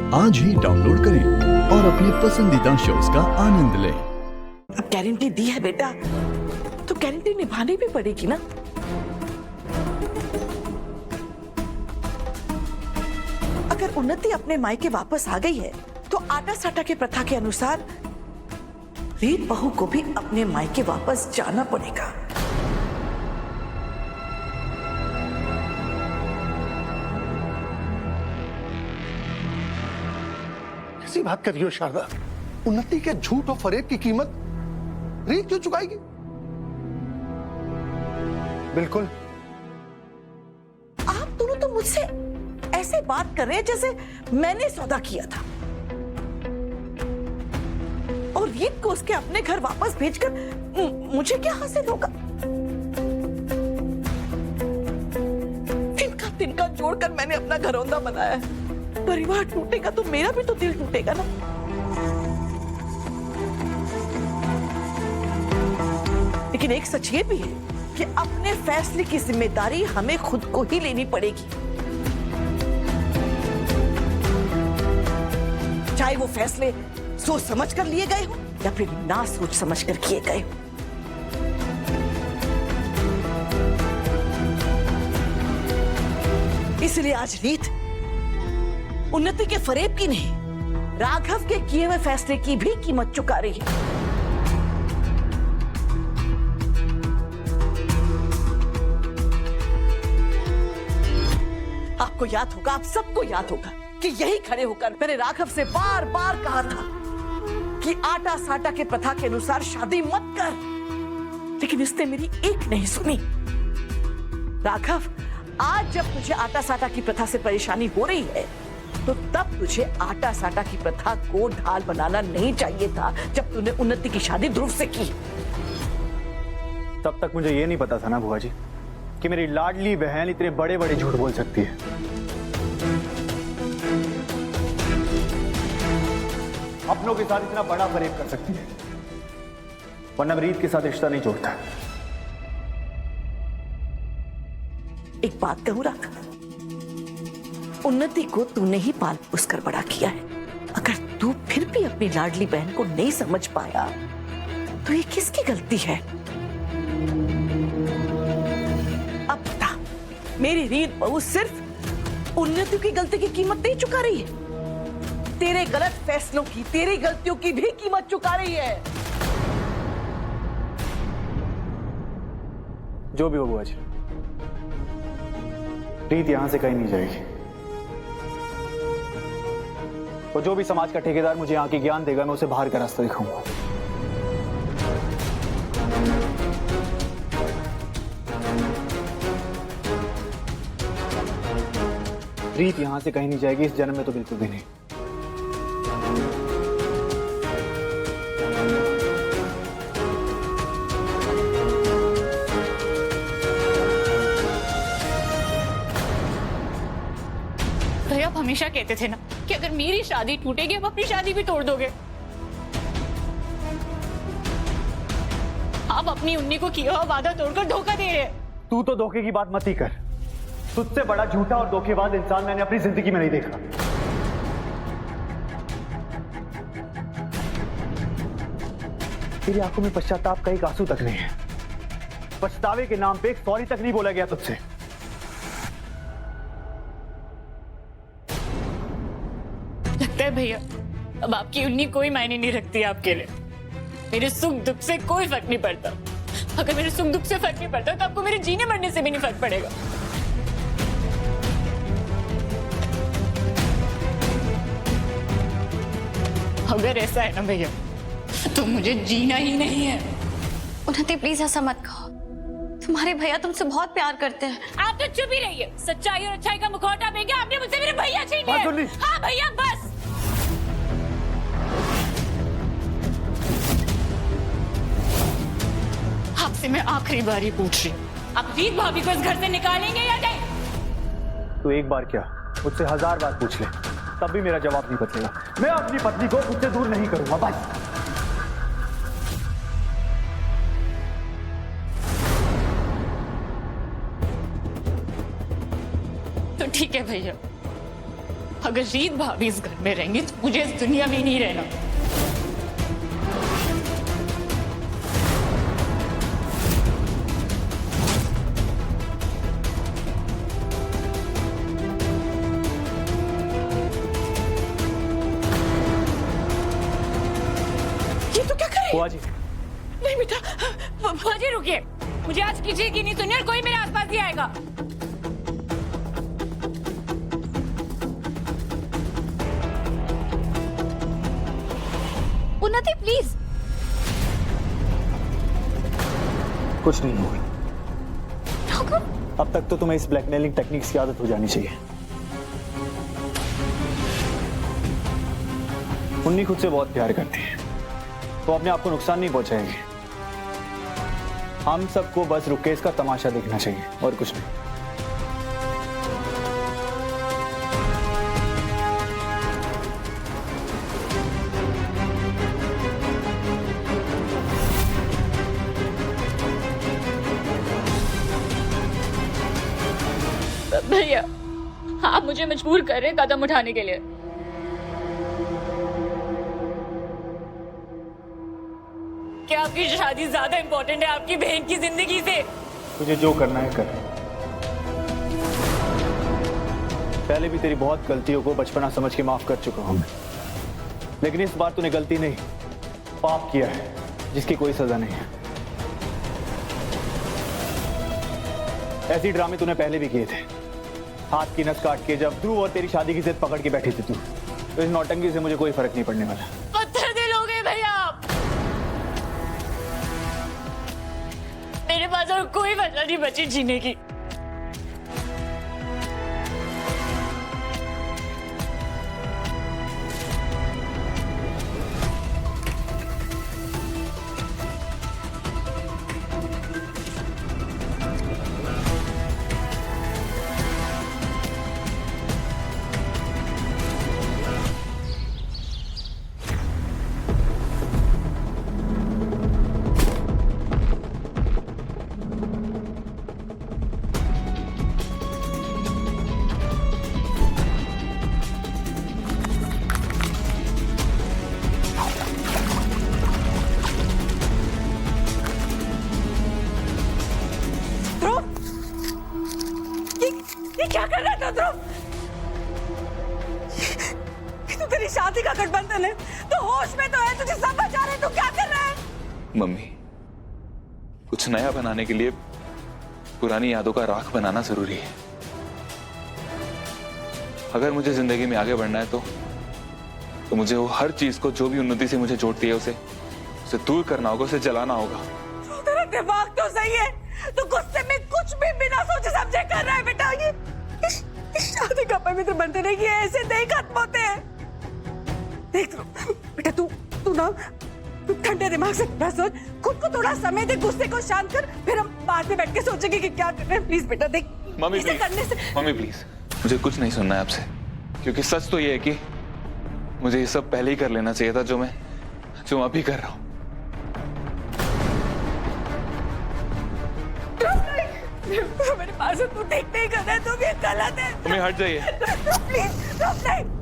आज ही डाउनलोड करें और अपने पसंदीदा शोज का आनंद लें। अब गारंटी दी है बेटा, तो गारंटी निभानी भी पड़ेगी ना। अगर उन्नति अपने मायके वापस आ गई है तो आटा साटा के प्रथा के अनुसार रीत बहू को भी अपने मायके वापस जाना पड़ेगा। कैसी बात कर रही हो शारदा? उन्नति के झूठ और फरेब की कीमत रीत क्यों चुकाएगी? बिल्कुल। आप दोनों तो मुझसे ऐसे बात कर रहे हैं जैसे मैंने सौदा किया था और रीत को उसके अपने घर वापस भेजकर मुझे क्या हासिल होगा? तिनका जोड़कर मैंने अपना घरौंदा बनाया है। परिवार टूटेगा तो मेरा भी तो दिल टूटेगा ना। लेकिन एक सच ये भी है कि अपने फैसले की जिम्मेदारी हमें खुद को ही लेनी पड़ेगी, चाहे वो फैसले सोच समझ कर लिए गए हो या फिर ना सोच समझ कर किए गए हो। इसलिए आज रीत उन्नति के फरेब की नहीं, राघव के किए हुए फैसले की भी कीमत चुका रही है। आपको याद होगा, आप सबको याद होगा कि यही खड़े होकर मैंने राघव से बार बार कहा था कि आटा साटा के प्रथा के अनुसार शादी मत कर, लेकिन इसने मेरी एक नहीं सुनी। राघव, आज जब तुझे आटा साटा की प्रथा से परेशानी हो रही है तो तब तुझे आटा साटा की प्रथा को ढाल बनाना नहीं चाहिए था जब तूने उन्नति की शादी ध्रुव से की। तब तक मुझे ये नहीं पता था ना बुआ जी कि मेरी लाडली बहन इतने बड़े बड़े झूठ बोल सकती है। अपनों के साथ इतना बड़ा फरेब कर सकती है, वरना रीत के साथ रिश्ता नहीं जोड़ता। एक बात कहूं राघव, उन्नति को तूने ही पाल पोस कर बड़ा किया है। अगर तू फिर भी अपनी लाडली बहन को नहीं समझ पाया तो ये किसकी गलती है? अब बता, मेरी रीत बहू सिर्फ उन्नति की गलती की कीमत नहीं चुका रही है, तेरे गलत फैसलों की, तेरी गलतियों की भी कीमत चुका रही है। जो भी हो बुआ जी, रीत यहां से कहीं नहीं जाएगी और जो भी समाज का ठेकेदार मुझे यहाँ की ज्ञान देगा मैं उसे बाहर का रास्ता दिखाऊंगा। रीत यहां से कहीं नहीं जाएगी, इस जन्म में तो बिल्कुल भी नहीं। भैया आप हमेशा कहते थे ना कि अगर मेरी शादी टूटेगी आप अपनी शादी भी तोड़ दोगे। आप अपनी उन्नी को किया हुआ वादा तोड़कर धोखा दे रहे हैं। तू तो धोखे की बात मत ही कर। तुझसे बड़ा झूठा और धोखेबाज इंसान मैंने अपनी जिंदगी में नहीं देखा। तेरी आंखों में पश्चाताप का एक आंसू तक नहीं है। पछतावे के नाम पे एक सॉरी तक नहीं बोला गया तुझसे। लगता है भैया अब आपकी उन्नी कोई मायने नहीं रखती आपके लिए। मेरे सुख दुख से कोई फर्क नहीं पड़ता। अगर मेरे सुख दुख से फर्क नहीं पड़ता तो आपको मेरे जीने मरने से भी नहीं फर्क पड़ेगा। अगर ऐसा है ना भैया तो मुझे जीना ही नहीं है। उन्नति प्लीज ऐसा मत कहो, तुम्हारे भैया तुमसे बहुत प्यार करते हैं। आप तो चुप ही रहिए। सच्चाई और अच्छाई का मुखौटा पहन के आपने मुझसे मेरे भैया छीन लिए। हाँ भैया बस। आपसे मैं आखिरी बारी पूछ रही हूँ, आप रीत भाभी को इस घर से निकालेंगे या नहीं? तू एक बार क्या मुझसे 1000 बार पूछ ले, तब भी मेरा जवाब नहीं बदलेगा। मैं अपनी पत्नी को खुद से दूर नहीं करूंगा बस। तो ठीक है भैया, अगर रीत भाभी इस घर में रहेंगी तो मुझे इस दुनिया में ही नहीं रहना। ये तो क्या करे? बुआ जी, नहीं बेटा, बुआ जी रुकिए, मुझे आज किसी की नहीं सुनी और कोई मेरे आसपास नहीं आएगा। उन्नति प्लीज। कुछ नहीं होगा। अब तक तो तुम्हें इस ब्लैकमेलिंग टेक्निक्स की आदत हो जानी चाहिए। उन्नी खुद से बहुत प्यार करती है, वो अपने आप को नुकसान नहीं पहुंचाएगी। हम सबको बस रुकेश का तमाशा देखना चाहिए और कुछ नहीं। भैया, आप मुझे मजबूर कर रहे हैं कदम उठाने के लिए। क्या आपकी शादी ज्यादा इंपॉर्टेंट है आपकी बहन की जिंदगी से? तुझे जो करना है कर। पहले भी तेरी बहुत गलतियों को बचपना समझ के माफ कर चुका हूं मैं, लेकिन इस बार तूने गलती नहीं, पाप किया है जिसकी कोई सजा नहीं है। ऐसी ड्रामे तूने पहले भी किए थे, हाथ की नस काट के जब ध्रुव और तेरी शादी की जिद पकड़ के बैठी थी तू। तो इस नौटंकी से मुझे कोई फर्क नहीं पड़ने वाला। पत्थर दिल हो गए भैया आप। मेरे पास और कोई वजह नहीं बची जीने की। ये क्या कर रहा था ध्रुव? ये तो तेरी शादी का गठबंधन है, तो होश में तो है, तुझे सब बचा रहे, तू क्या कर रहा है? मम्मी, कुछ नया बनाने के लिए पुरानी यादों का राख बनाना जरूरी है। अगर मुझे जिंदगी में आगे बढ़ना है तो मुझे वो हर चीज को जो भी उन्नति से मुझे जोड़ती है उसे दूर करना होगा, उसे जलाना होगा। तो तेरा दिमाग तो सही है, तो गुस्से में कुछ भी बिना सोचे समझे कर रहा है बेटा। ये इस शादी का पवित्र बनते नहीं, ये ऐसे नहीं खत्म होते हैं। देख बेटा, तू ना ठंडे दिमाग से थोड़ा सोच, खुद को थोड़ा समय दे, गुस्से को शांत कर, फिर हम बाद में बैठ के सोचेंगे कि क्या कर रहे हैं। प्लीज बेटा देख, मम्मी इसे करने से मम्मी प्लीज, मुझे कुछ नहीं सुनना है आपसे, क्योंकि सच तो ये है कि मुझे ये सब पहले ही कर लेना चाहिए था जो मैं अभी कर रहा हूँ। मेरे पास तू ठीक नहीं कर रहा है, तू भी गलत है। मम्मी हट जाइए प्लीज, नहीं।